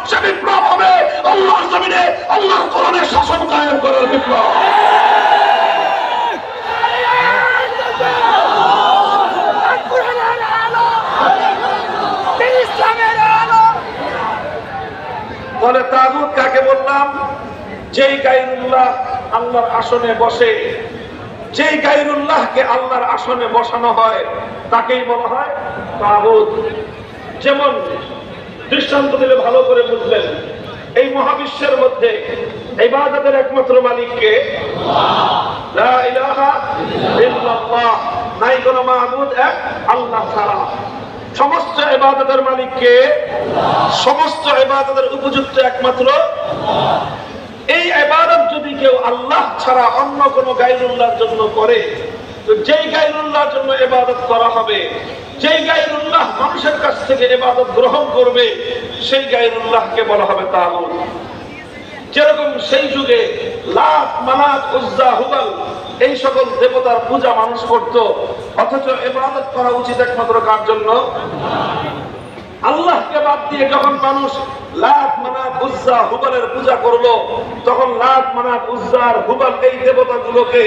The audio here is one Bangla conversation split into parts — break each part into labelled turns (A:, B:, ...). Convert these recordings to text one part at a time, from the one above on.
A: সে বিপ্লব হবে আল্লাহর জমিনে আল্লাহর কোরআনের শাসন কায়েম করার বিপ্লব। তাহলে তাগুত কাকে বললাম? যেই গায়রুল্লাহ আল্লাহর আসনে বসে, যেই গায়রুল্লাহকে আল্লাহর আসনে বসানো হয় তাকেই বলা হয় তাগুত। যেমন দৃষ্টান্ত দিলে ভালো করে বুঝবেন, এই মহাবিশ্বের মধ্যে ইবাদতের একমাত্র মালিক কে? লা ইলাহা ইল্লাল্লাহ, নাই কোনো মাবুদ এক আল্লাহ ছাড়া। সমস্ত ইবাদতের মালিক কে? সমস্ত ইবাদতের উপযুক্ত একমাত্র এই ইবাদত যদি কেউ আল্লাহ ছাড়া অন্য কোনো গায়রুল্লাহর জন্য করে, তো যেই গায়রুল্লাহর জন্য ইবাদত করা হবে, যেই গায়রুল্লাহ মানুষের কাছ থেকে ইবাদত গ্রহণ করবে, সেই গায়রুল্লাহকে বলা হবে তাগুত। যেরকম সেই যুগে লাত, মানাত, উজ্জা, হুবল এই সকল দেবতার পূজা মানুষ করত, অথচ ইবাদত করা উচিত একমাত্র কার জন্য? আল্লাহকে বাদ দিয়ে যখন মানুষ লাত, মানাত, উজ্জা, হুবলের পূজা করলো, তখন লাত, মানাত, উজ্জা আর হুবল এই দেবতাগুলোকে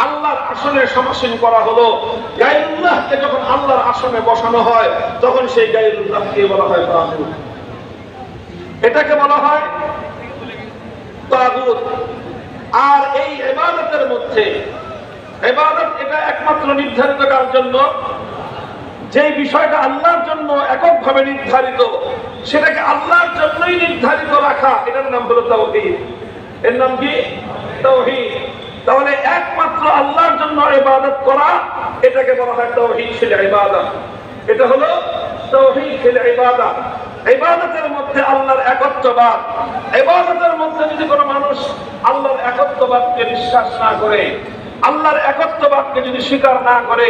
A: আল্লাহর আসনে সমাসীন করা হলো। গায়রুল্লাহকে যখন আল্লাহর আসনে বসানো হয়, তখন সেই গায়রুল্লাহকে বলা হয় তাগুত। এটাকে বলা হয় তাগুত। আর এই ইবাদতের মধ্যে ইবাদত এটা একমাত্র নির্ধারিত কার জন্য? যেই বিষয়টা আল্লাহর জন্য এককভাবে নির্ধারিত, সেটাকে আল্লাহর জন্যই নির্ধারিত রাখা, এটার নাম হলো তাওহীদ। এর নাম কি? তাওহীদ। তাহলে একমাত্র আল্লাহর জন্য ইবাদত করা, এটাকে বলা হয় তাওহীদ ফিল ইবাদত। এটা হলো তাওহীদ ফিল ইবাদত। ইবাদতের মধ্যে আল্লাহর একত্ববাদ। ইবাদতের মধ্যে যদি কোনো মানুষ আল্লাহর একত্ববাদকে বিশ্বাস না করে, আল্লাহর একত্ববাদকে যদি স্বীকার না করে,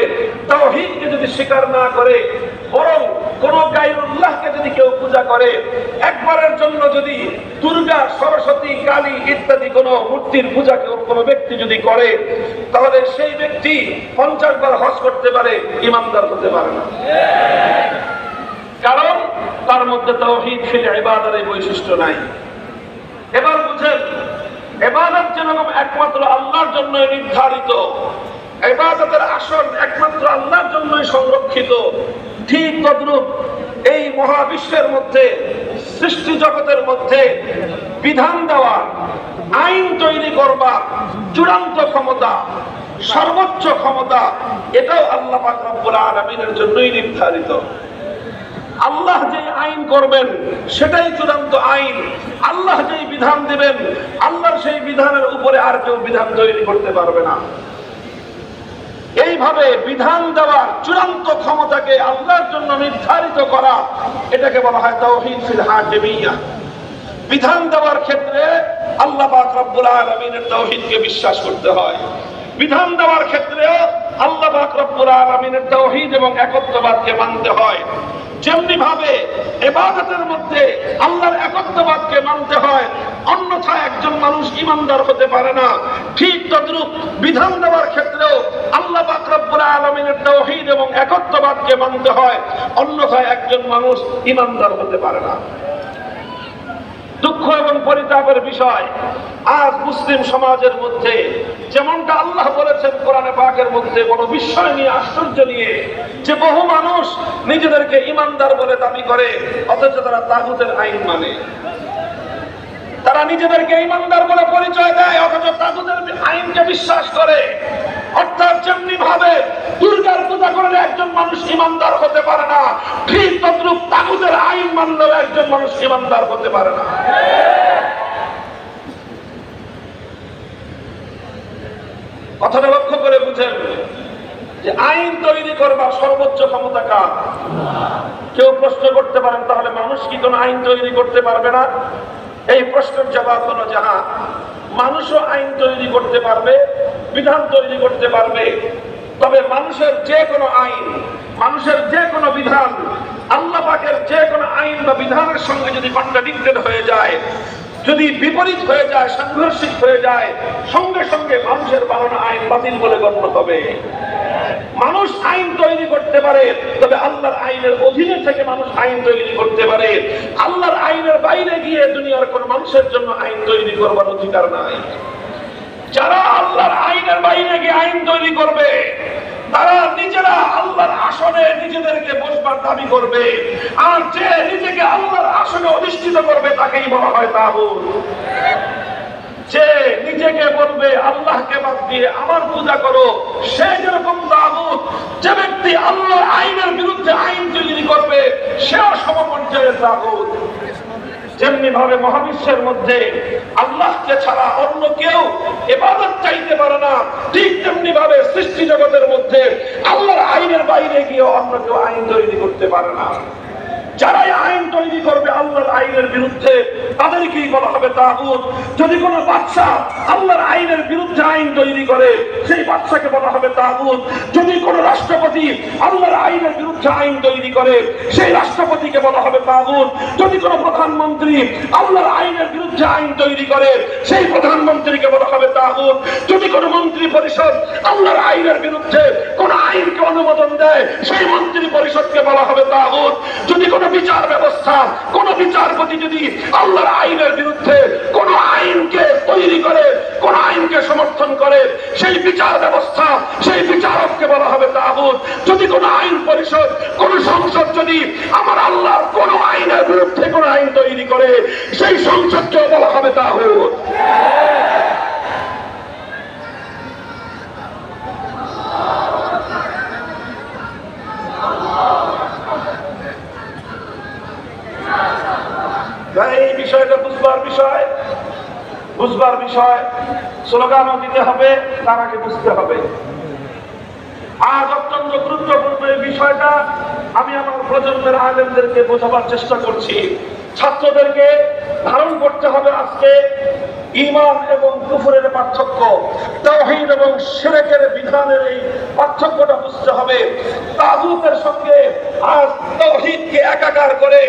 A: তাওহীদকে যদি স্বীকার না করে, বরং কোন গায়রুল্লাহকে যদি কেউ পূজা করে, একবারের জন্য যদি দুর্গা, সরস্বতী, কালী ইত্যাদি কোন মূর্তির পূজা কোনো ব্যক্তি যদি করে, তাহলে সেই ব্যক্তি 50 বার হজ করতে পারে, ঈমানদার হতে পারে না। কারণ তার মধ্যে তাওহীদ ফিল ইবাদতের বৈশিষ্ট্য নাই। এবার বুঝেন, ইবাদত যেরকম একমাত্র আল্লাহর জন্য নির্ধারিত, ইবাদতের আসন একমাত্র আল্লাহর জন্যই সংরক্ষিত, ঠিক তদ্রূপ এই মহাবিশ্বের মধ্যে, সৃষ্টি জগতের মধ্যে বিধান দেওয়া, আইন তৈরি করবার চূড়ান্ত ক্ষমতা, সর্বোচ্চ ক্ষমতা, এটাও আল্লাহ পাক রব্বুল আলামিনের জন্যই নির্ধারিত। আল্লাহ যে আইন করবেন সেটাই চূড়ান্ত আইন। আল্লাহ যেই বিধান দিবেন, আল্লাহর সেই বিধানের উপরে আর কেউ বিধান তৈরি করতে পারবে না। এইভাবে বিধান দেওয়ার চূড়ান্ত ক্ষমতাকে আল্লাহর জন্য নির্ধারিত করা, এটাকে বলা হয় তাওহীদ ফিল হাকিমিয়্যাহ। বিধান দেওয়ার ক্ষেত্রে আল্লাহ পাক রব্বুল আলামিনের তাওহীদকে বিশ্বাস করতে হয়। বিধান দেওয়ার ক্ষেত্রেও আল্লাহ পাক রব্বুল আলামিনের তাওহীদ এবং একত্ববাদকে মানতে হয়। যেমনি ভাবে ইবাদতের মধ্যে আল্লাহর একত্ববাদকে মানতে হয়, অন্যথায় একজন মানুষ ঈমানদার হতে পারে না। ঠিক তদ্রূপ বিধান দেওয়ার ক্ষেত্রেও আল্লাহ পাক রব্বুল আলামিনের তাওহীদ এবং একত্ববাদকে মানতে হয়, অন্যথায় একজন মানুষ ঈমানদার হতে পারে না। দুঃখ এবং পরিতাপের বিষয়, আজ মুসলিম সমাজের মধ্যে যেমনটা আল্লাহ বলেছেন কোরআনে পাকের মধ্যে, বড় বিস্ময় নিয়ে, আশ্চর্য নিয়ে, যে বহু মানুষ নিজেদেরকে ঈমানদার বলে দাবি করে, অথচ তারা তাগুতের আইন মানে। তারা নিজেদেরকে ঈমানদার বলে পরিচয় দেয়, অথচ তাগুতের আইনকে বিশ্বাস করে। অর্থাৎ যেমনি ভাবে দুর্গার পূজা করলে একজন মানুষ ঈমানদার হতে পারে না, ঠিক তদ্রূপ তাগুতের আইন মানলেও একজন মানুষ ঈমানদার হতে পারে না। কথাটা লক্ষ্য করে বুঝেন যে আইন তৈরি করবার সর্বোচ্চ ক্ষমতা কার? কেউ প্রশ্ন করতে পারেন, তাহলে মানুষ কি কোনো আইন তৈরি করতে পারবে না? এই প্রশ্নের জবাব হলো যে হ্যাঁ, মানুষও আইন তৈরি করতে পারবে, বিধান তৈরি করতে পারবে। তবে মানুষের যে কোনো আইন, মানুষের যে কোনো বিধান, আল্লাহ পাকের যে কোনো আইন বা বিধানের সঙ্গে যদি কন্ট্রাডিক্টেড হয়ে যায়, যদি বিপরীত হয়ে যায়, সাংঘর্ষিক হয়ে যায়, সঙ্গে সঙ্গে মানুষের বানানো আইন বাতিল বলে গণ্য হবে। মানুষ আইন তৈরি করতে পারে, তবে আল্লাহর আইনের অধীনে থেকে মানুষ আইন তৈরি করতে পারে। আল্লাহর আইনের বাইরে গিয়ে দুনিয়ার কোন মানুষের জন্য আইন তৈরি করবার অধিকার নাই। যারা আল্লাহর আইনের বাইরে গিয়ে আইন তৈরি করবে তারা নিজেরা আল্লাহর আসনে নিজেদেরকে বসবার দাবি করবে, আর যে নিজেকে আল্লাহর আসনে অধিষ্ঠিত করবে তাকেই বলা হয় তাগুত। যে নিজেকে বলবে আল্লাহকে বাদ দিয়ে আমার পূজা করো, সে যেরকম তাগুত। যে ব্যক্তি আল্লাহর আইনের বিরুদ্ধে আইন তৈরি করবে সেও সমপর্যায়ের তাগুত। যেমনি ভাবে মহাবিশ্বের মধ্যে আল্লাহকে ছাড়া অন্য কেউ ইবাদত চাইতে পারে না, ঠিক তেমনি ভাবে সৃষ্টি জগতের মধ্যে আল্লাহর আইনের বাইরে গিয়ে অন্য কেউ আইন তৈরি করতে পারে না। যারাই আইন তৈরি করবে আল্লাহর আইনের বিরুদ্ধে তাদেরকেই বলা হবে তাগুত। যদি কোনো বাদশা আল্লাহর আইনের বিরুদ্ধে আইন তৈরি করে সেই বাদশাকে বলা হবে তাগুত। যদি কোনো রাষ্ট্রপতি আল্লাহর আইনের বিরুদ্ধে আইন তৈরি করে সেই রাষ্ট্রপতিকে বলা হবে তাগুত। যদি কোনো প্রধানমন্ত্রী আল্লাহর আইনের বিরুদ্ধে আইন তৈরি করে সেই প্রধানমন্ত্রীকে বলা হবে তাগুত। যদি কোনো মন্ত্রী পরিষদ আল্লাহর আইনের বিরুদ্ধে কোন আইনকে অনুমোদন দেয় সেই মন্ত্রী পরিষদকে বলা হবে তাগুত। যদি কোনো বিচার ব্যবস্থা, কোন বিচারপতি যদি আল্লাহর আইনের বিরুদ্ধে কোন আইনকে তৈরি করে, কোন আইনকে সমর্থন করে সেই বিচার ব্যবস্থা, সেই বিচারককে বলা হবে তাগুত। যদি কোন আইন পরিষদ, কোন সংসদ যদি আমার আল্লাহর কোন আইনের বিরুদ্ধে কোন আইন তৈরি করে সেই সংসদকে বলা হবে তাগুত। এই বিষয়টা বুঝবার বিষয়, স্লোগানও দিতে হবে, তারাকে বুঝতে হবে। আজ অত্যন্ত গুরুত্বপূর্ণ এই বিষয়টা আমি আমার প্রজন্মের আলেমদেরকে বোঝাবার চেষ্টা করছি। ছাত্রদেরকে ধারণ করতে হবে আজকে ঈমান এবং কুফরের পার্থক্য, তাওহীদ এবং শিরকের বিধানের এই পার্থক্যটা বুঝতে হবে। তাগুতের সঙ্গে আজ তাওহীদকে একাকার করে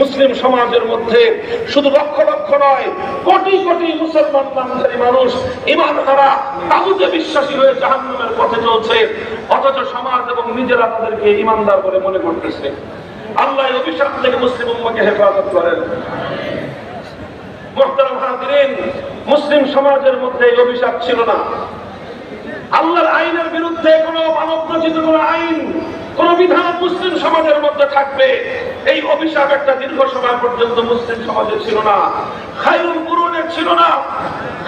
A: মুসলিম সমাজের মধ্যে শুধু লক্ষ লক্ষ নয়, কোটি কোটি মুসলমান নামধারী মানুষ ঈমান হারা তাগুতে বিশ্বাসী হয়ে জাহান্নামের পথে চলছে, অথচ সমাজ এবং নিজেরা তাদেরকে ঈমানদার বলে মনে করতেছে। আল্লাহ এই অভিশাপ থেকে মুসলিম উম্মাহকে হেফাজত করেন। মুহতারাম হাজিরিন, মুসলিম সমাজের মধ্যে এই অভিশাপ ছিল না। আল্লাহর আইনের বিরুদ্ধে কোন মানব রচিত কোন আইন, কোন বিধান মুসলিম সমাজের মধ্যে থাকবে, এই অভিশাপ একটা দীর্ঘ সময় পর্যন্ত মুসলিম সমাজে ছিল না। খায়রুল কুরুনের ছিল না,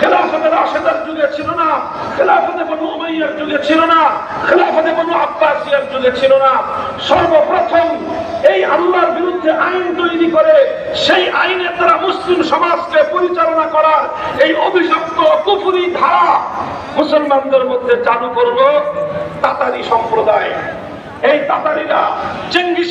A: খেলাফতে রাশেদার যুগে ছিল না, খেলাফতে বনু উমাইয়ার যুগে ছিল না, খেলাফতে বনু আব্বাসিয়ার যুগে ছিল না। সর্বপ্রথম এই আল্লাহর বিরুদ্ধে আইন তৈরি করে সেই আইনের দ্বারা মুসলিম সমাজকে পরিচালনা করার এই অভিশপ্ত কুফরি ধারা মুসলমানদের মধ্যে চালু করলো তাতারি সম্প্রদায়। এই তাতারিরা চেঙ্গিস